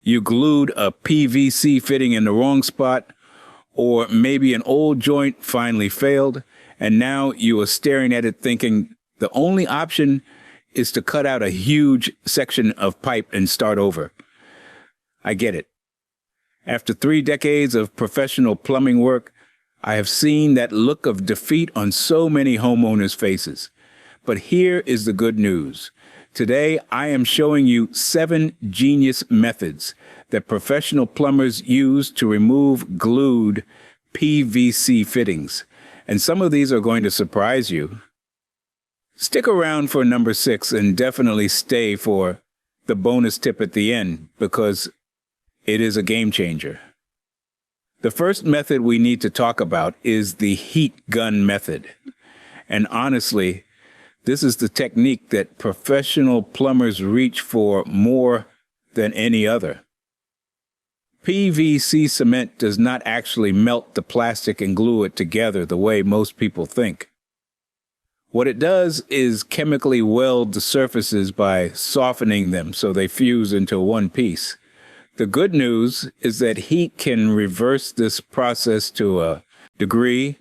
You glued a PVC fitting in the wrong spot, or maybe an old joint finally failed, and now you are staring at it thinking the only option is to cut out a huge section of pipe and start over. I get it. After 3 decades of professional plumbing work, I have seen that look of defeat on so many homeowners' faces. But here is the good news. Today, I am showing you 7 genius methods that professional plumbers use to remove glued PVC fittings. And some of these are going to surprise you. Stick around for number 6 and definitely stay for the bonus tip at the end, because it is a game changer. The first method we need to talk about is the heat gun method. And honestly, this is the technique that professional plumbers reach for more than any other. PVC cement does not actually melt the plastic and glue it together the way most people think. What it does is chemically weld the surfaces by softening them so they fuse into one piece. The good news is that heat can reverse this process to a degree,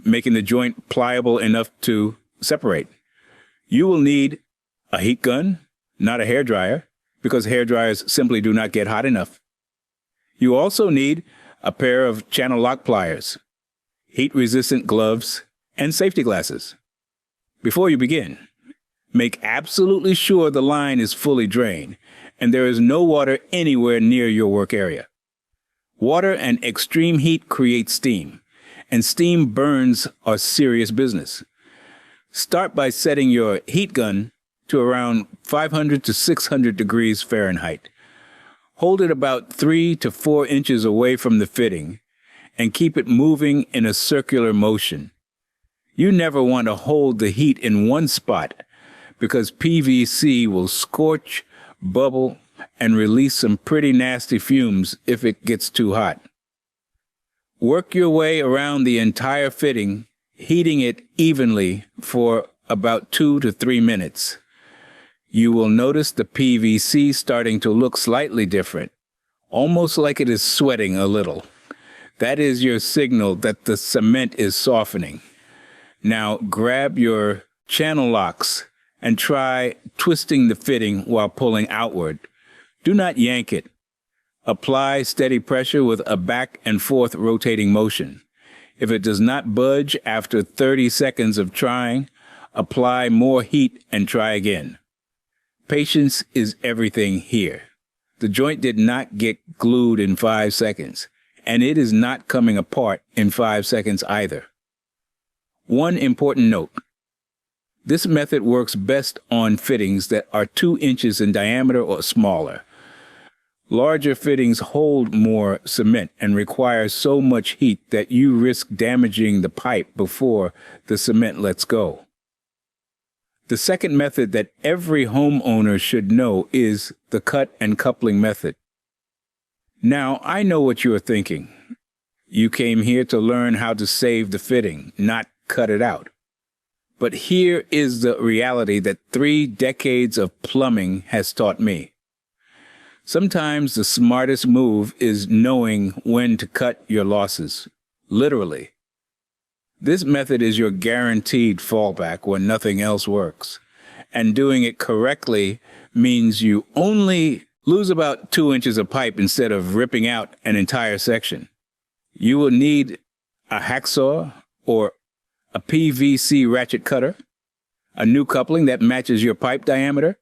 making the joint pliable enough to separate. You will need a heat gun, not a hairdryer, because hairdryers simply do not get hot enough. You also need a pair of channel lock pliers, heat-resistant gloves, and safety glasses. Before you begin, make absolutely sure the line is fully drained and there is no water anywhere near your work area. Water and extreme heat create steam, and steam burns are serious business. Start by setting your heat gun to around 500 to 600 degrees Fahrenheit. Hold it about 3 to 4 inches away from the fitting and keep it moving in a circular motion. You never want to hold the heat in one spot because PVC will scorch, bubble, and release some pretty nasty fumes if it gets too hot. Work your way around the entire fitting, heating it evenly for about 2 to 3 minutes. You will notice the PVC starting to look slightly different, almost like it is sweating a little. That is your signal that the cement is softening. Now grab your channel locks and try twisting the fitting while pulling outward. Do not yank it. Apply steady pressure with a back and forth rotating motion. If it does not budge after 30 seconds of trying, apply more heat and try again. Patience is everything here. The joint did not get glued in 5 seconds, and it is not coming apart in 5 seconds either. One important note. This method works best on fittings that are 2 inches in diameter or smaller. Larger fittings hold more cement and require so much heat that you risk damaging the pipe before the cement lets go. The second method that every homeowner should know is the cut and coupling method. Now, I know what you are thinking. You came here to learn how to save the fitting, not cut it out. But here is the reality that 3 decades of plumbing has taught me. Sometimes the smartest move is knowing when to cut your losses, literally. This method is your guaranteed fallback when nothing else works. And doing it correctly means you only lose about 2 inches of pipe instead of ripping out an entire section. You will need a hacksaw or a PVC ratchet cutter, a new coupling that matches your pipe diameter,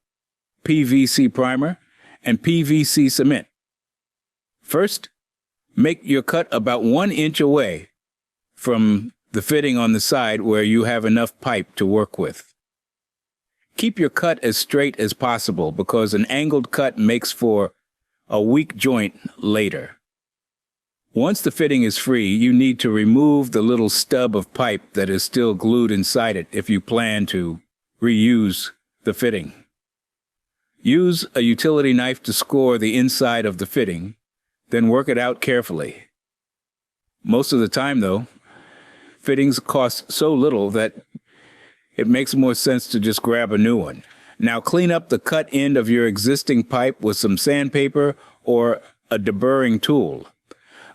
PVC primer, and PVC cement. First, make your cut about 1 inch away from the fitting on the side where you have enough pipe to work with. Keep your cut as straight as possible because an angled cut makes for a weak joint later. Once the fitting is free, you need to remove the little stub of pipe that is still glued inside it if you plan to reuse the fitting. Use a utility knife to score the inside of the fitting, then work it out carefully. Most of the time, though, fittings cost so little that it makes more sense to just grab a new one. Now clean up the cut end of your existing pipe with some sandpaper or a deburring tool.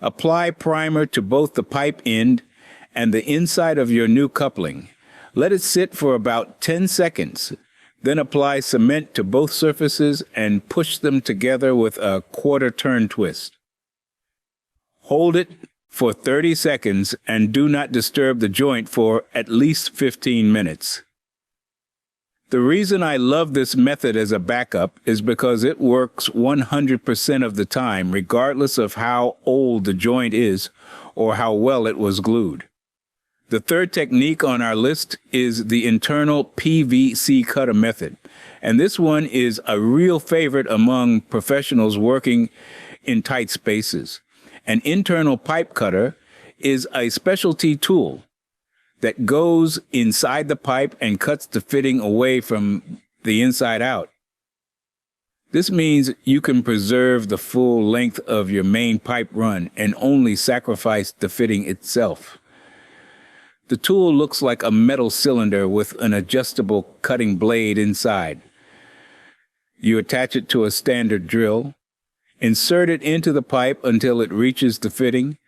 Apply primer to both the pipe end and the inside of your new coupling. Let it sit for about 10 seconds. Then apply cement to both surfaces and push them together with a quarter-turn twist. Hold it for 30 seconds and do not disturb the joint for at least 15 minutes. The reason I love this method as a backup is because it works 100% of the time, regardless of how old the joint is or how well it was glued. The third technique on our list is the internal PVC cutter method, and this one is a real favorite among professionals working in tight spaces. An internal pipe cutter is a specialty tool that goes inside the pipe and cuts the fitting away from the inside out. This means you can preserve the full length of your main pipe run and only sacrifice the fitting itself. The tool looks like a metal cylinder with an adjustable cutting blade inside. You attach it to a standard drill, insert it into the pipe until it reaches the fitting,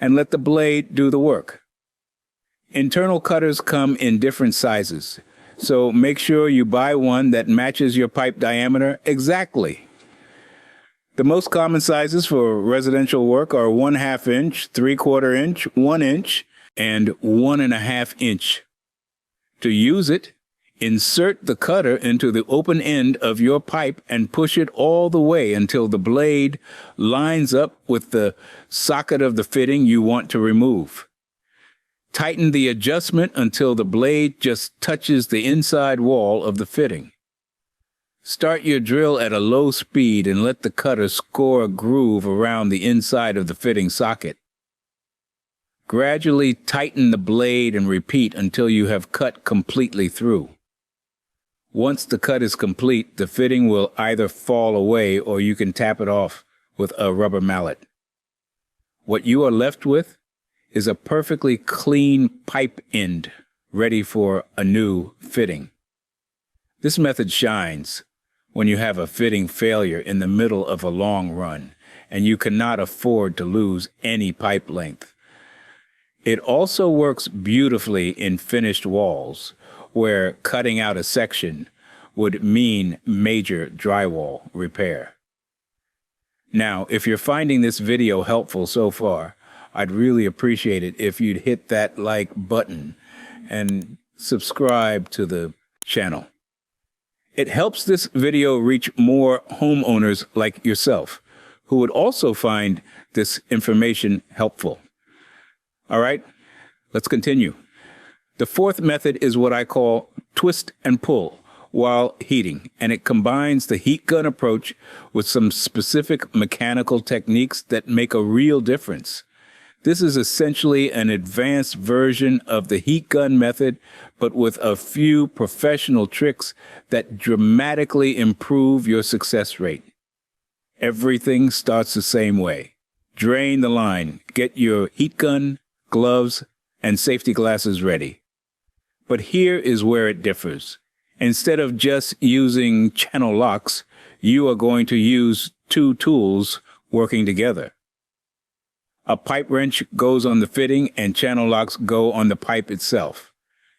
and let the blade do the work. Internal cutters come in different sizes, so make sure you buy one that matches your pipe diameter exactly. The most common sizes for residential work are 1/2 inch, 3/4 inch, 1 inch, and 1.5 inch. To use it, insert the cutter into the open end of your pipe and push it all the way until the blade lines up with the socket of the fitting you want to remove. Tighten the adjustment until the blade just touches the inside wall of the fitting. Start your drill at a low speed and let the cutter score a groove around the inside of the fitting socket. Gradually tighten the blade and repeat until you have cut completely through. Once the cut is complete, the fitting will either fall away or you can tap it off with a rubber mallet. What you are left with is a perfectly clean pipe end ready for a new fitting. This method shines when you have a fitting failure in the middle of a long run and you cannot afford to lose any pipe length. It also works beautifully in finished walls, where cutting out a section would mean major drywall repair. Now, if you're finding this video helpful so far, I'd really appreciate it if you'd hit that like button and subscribe to the channel. It helps this video reach more homeowners like yourself, who would also find this information helpful. All right, let's continue. The fourth method is what I call twist and pull while heating, and it combines the heat gun approach with some specific mechanical techniques that make a real difference. This is essentially an advanced version of the heat gun method, but with a few professional tricks that dramatically improve your success rate. Everything starts the same way. Drain the line, get your heat gun, gloves, and safety glasses ready. But here is where it differs. Instead of just using channel locks, you are going to use two tools working together. A pipe wrench goes on the fitting and channel locks go on the pipe itself.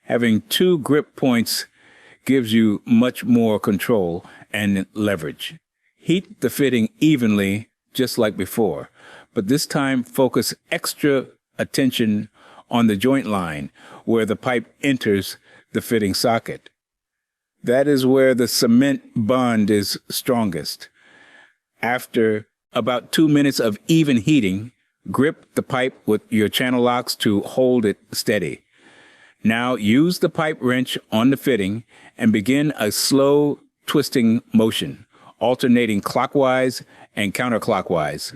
Having two grip points gives you much more control and leverage. Heat the fitting evenly, just like before, but this time focus extra attention on the joint line where the pipe enters the fitting socket. That is where the cement bond is strongest. After about 2 minutes of even heating, grip the pipe with your channel locks to hold it steady. Now use the pipe wrench on the fitting and begin a slow twisting motion, alternating clockwise and counterclockwise.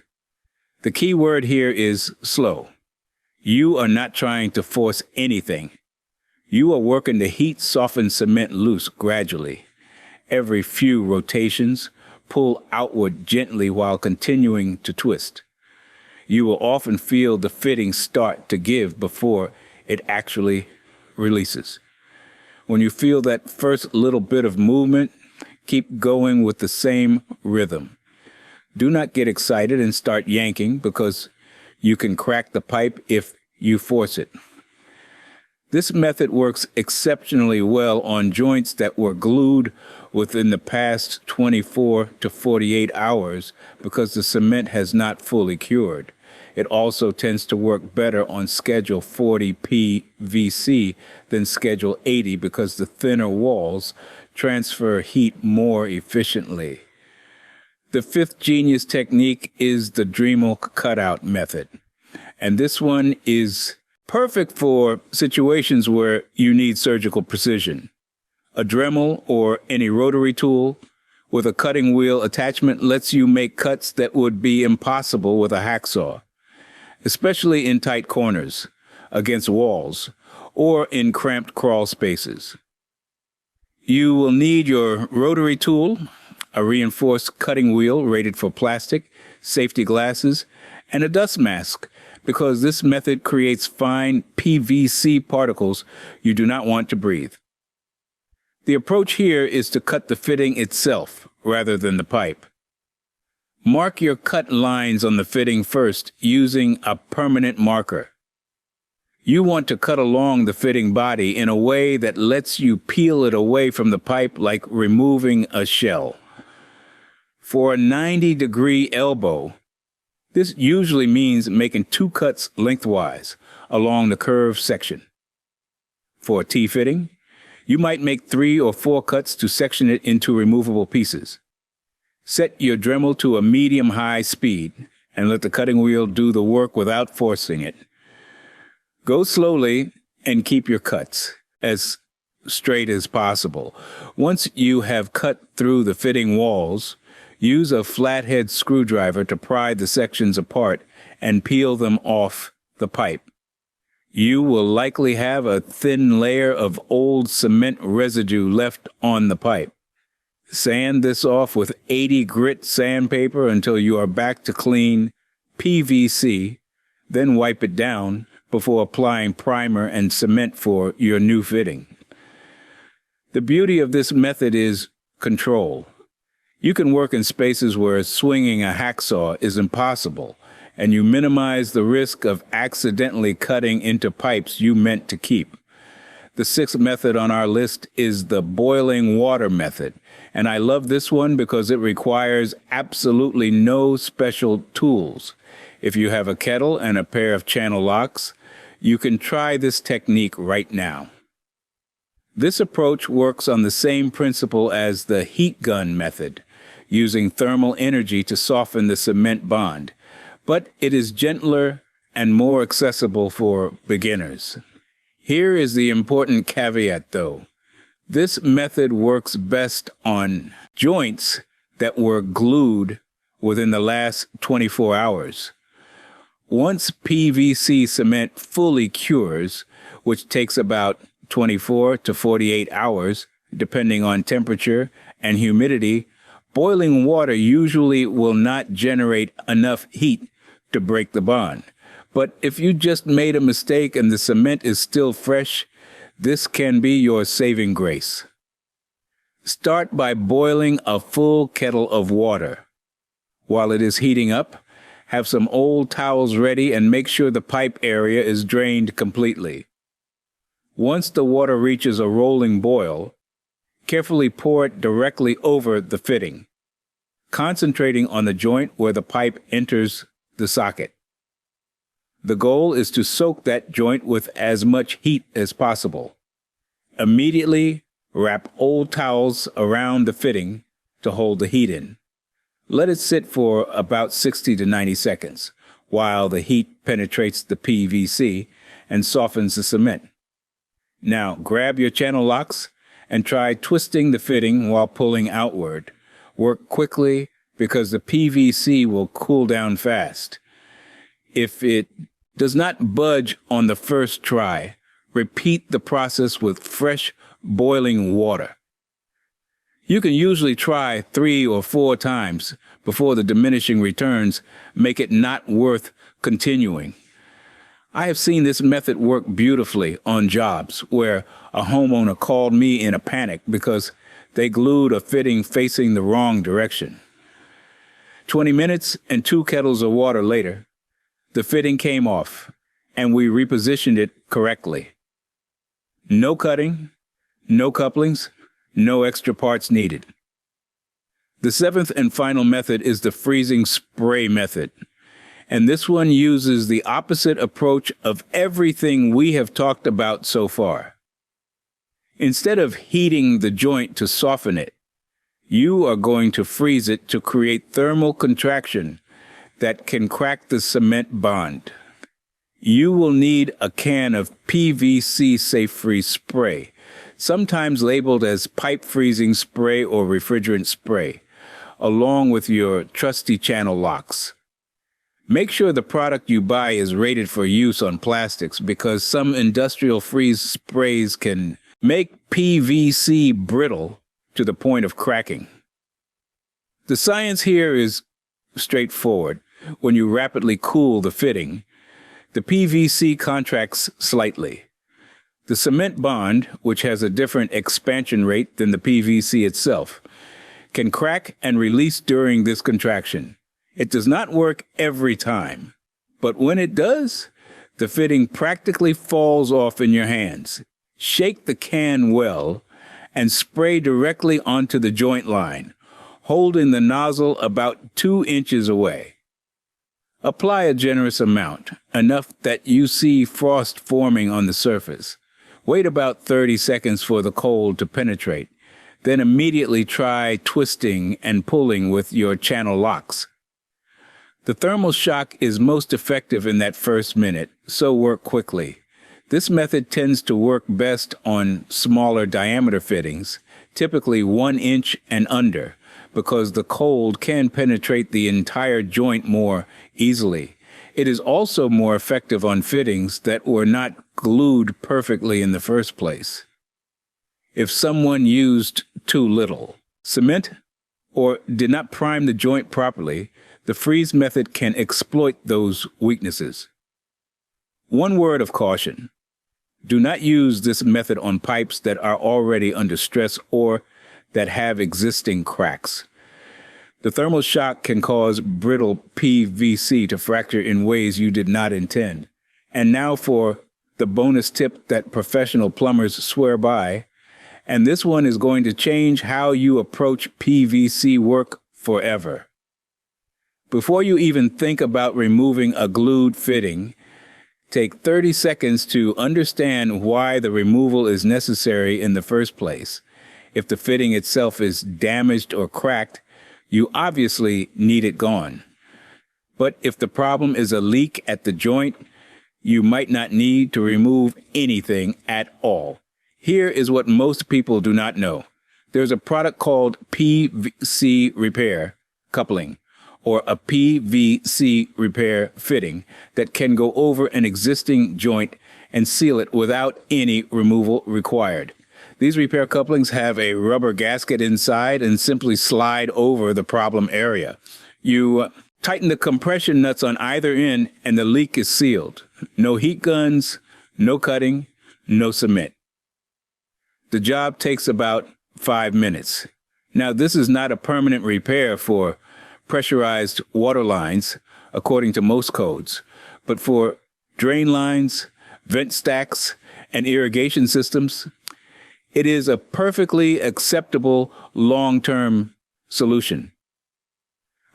The key word here is slow. You are not trying to force anything. You are working to heat soften cement loose gradually. Every few rotations, pull outward gently while continuing to twist. You will often feel the fitting start to give before it actually releases. When you feel that first little bit of movement, keep going with the same rhythm. Do not get excited and start yanking because you can crack the pipe if you force it. This method works exceptionally well on joints that were glued within the past 24 to 48 hours because the cement has not fully cured. It also tends to work better on Schedule 40 PVC than Schedule 80 because the thinner walls transfer heat more efficiently. The fifth genius technique is the Dremel cutout method, and this one is perfect for situations where you need surgical precision. A Dremel or any rotary tool with a cutting wheel attachment lets you make cuts that would be impossible with a hacksaw, especially in tight corners, against walls, or in cramped crawl spaces. You will need your rotary tool, a reinforced cutting wheel rated for plastic, safety glasses, and a dust mask, because this method creates fine PVC particles you do not want to breathe. The approach here is to cut the fitting itself rather than the pipe. Mark your cut lines on the fitting first using a permanent marker. You want to cut along the fitting body in a way that lets you peel it away from the pipe like removing a shell. For a 90-degree elbow, this usually means making 2 cuts lengthwise along the curved section. For a T-fitting, you might make 3 or 4 cuts to section it into removable pieces. Set your Dremel to a medium-high speed and let the cutting wheel do the work without forcing it. Go slowly and keep your cuts as straight as possible. Once you have cut through the fitting walls, use a flathead screwdriver to pry the sections apart and peel them off the pipe. You will likely have a thin layer of old cement residue left on the pipe. Sand this off with 80 grit sandpaper until you are back to clean PVC, then wipe it down before applying primer and cement for your new fitting. The beauty of this method is control. You can work in spaces where swinging a hacksaw is impossible, and you minimize the risk of accidentally cutting into pipes you meant to keep. The sixth method on our list is the boiling water method, and I love this one because it requires absolutely no special tools. If you have a kettle and a pair of channel locks, you can try this technique right now. This approach works on the same principle as the heat gun method, using thermal energy to soften the cement bond, but it is gentler and more accessible for beginners. Here is the important caveat, though. This method works best on joints that were glued within the last 24 hours. Once PVC cement fully cures, which takes about 24 to 48 hours, depending on temperature and humidity, boiling water usually will not generate enough heat to break the bond. But if you just made a mistake and the cement is still fresh, this can be your saving grace. Start by boiling a full kettle of water. While it is heating up, have some old towels ready and make sure the pipe area is drained completely. Once the water reaches a rolling boil, carefully pour it directly over the fitting, concentrating on the joint where the pipe enters the socket. The goal is to soak that joint with as much heat as possible. Immediately wrap old towels around the fitting to hold the heat in. Let it sit for about 60 to 90 seconds while the heat penetrates the PVC and softens the cement. Now grab your channel locks and try twisting the fitting while pulling outward. Work quickly because the PVC will cool down fast. If it does not budge on the first try, repeat the process with fresh boiling water. You can usually try 3 or 4 times before the diminishing returns make it not worth continuing. I have seen this method work beautifully on jobs where a homeowner called me in a panic because they glued a fitting facing the wrong direction. 20 minutes and 2 kettles of water later, the fitting came off, and we repositioned it correctly. No cutting, no couplings, no extra parts needed. The 7th and final method is the freezing spray method, and this one uses the opposite approach of everything we have talked about so far. Instead of heating the joint to soften it, you are going to freeze it to create thermal contraction that can crack the cement bond. You will need a can of PVC safe freeze spray, sometimes labeled as pipe freezing spray or refrigerant spray, along with your trusty channel locks. Make sure the product you buy is rated for use on plastics, because some industrial freeze sprays can make PVC brittle to the point of cracking. The science here is straightforward. When you rapidly cool the fitting, the PVC contracts slightly. The cement bond, which has a different expansion rate than the PVC itself, can crack and release during this contraction. It does not work every time, but when it does, the fitting practically falls off in your hands. Shake the can well and spray directly onto the joint line, holding the nozzle about 2 inches away. Apply a generous amount, enough that you see frost forming on the surface. Wait about 30 seconds for the cold to penetrate, then immediately try twisting and pulling with your channel locks. The thermal shock is most effective in that first minute, so work quickly. This method tends to work best on smaller diameter fittings, typically 1 inch and under, because the cold can penetrate the entire joint more easily. It is also more effective on fittings that were not glued perfectly in the first place. If someone used too little cement or did not prime the joint properly, the freeze method can exploit those weaknesses. One word of caution: do not use this method on pipes that are already under stress or that have existing cracks. The thermal shock can cause brittle PVC to fracture in ways you did not intend. And now for the bonus tip that professional plumbers swear by, and this one is going to change how you approach PVC work forever. Before you even think about removing a glued fitting, take 30 seconds to understand why the removal is necessary in the first place. If the fitting itself is damaged or cracked, you obviously need it gone. But if the problem is a leak at the joint, you might not need to remove anything at all. Here is what most people do not know. There's a product called PVC repair coupling, or a PVC repair fitting, that can go over an existing joint and seal it without any removal required. These repair couplings have a rubber gasket inside and simply slide over the problem area. You tighten the compression nuts on either end and the leak is sealed. No heat guns, no cutting, no cement. The job takes about 5 minutes. Now, this is not a permanent repair for pressurized water lines, according to most codes, but for drain lines, vent stacks, and irrigation systems, it is a perfectly acceptable long-term solution.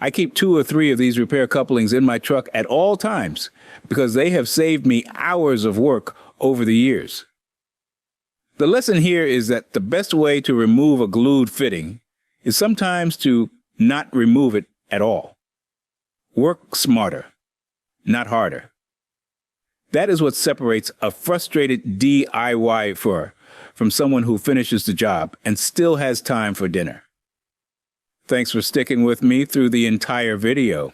I keep 2 or 3 of these repair couplings in my truck at all times because they have saved me hours of work over the years. The lesson here is that the best way to remove a glued fitting is sometimes to not remove it at all. Work smarter, not harder. That is what separates a frustrated DIY-er from someone who finishes the job and still has time for dinner. Thanks for sticking with me through the entire video.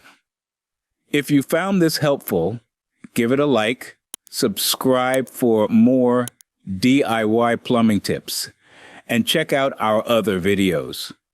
If you found this helpful, give it a like, subscribe for more DIY plumbing tips, and check out our other videos.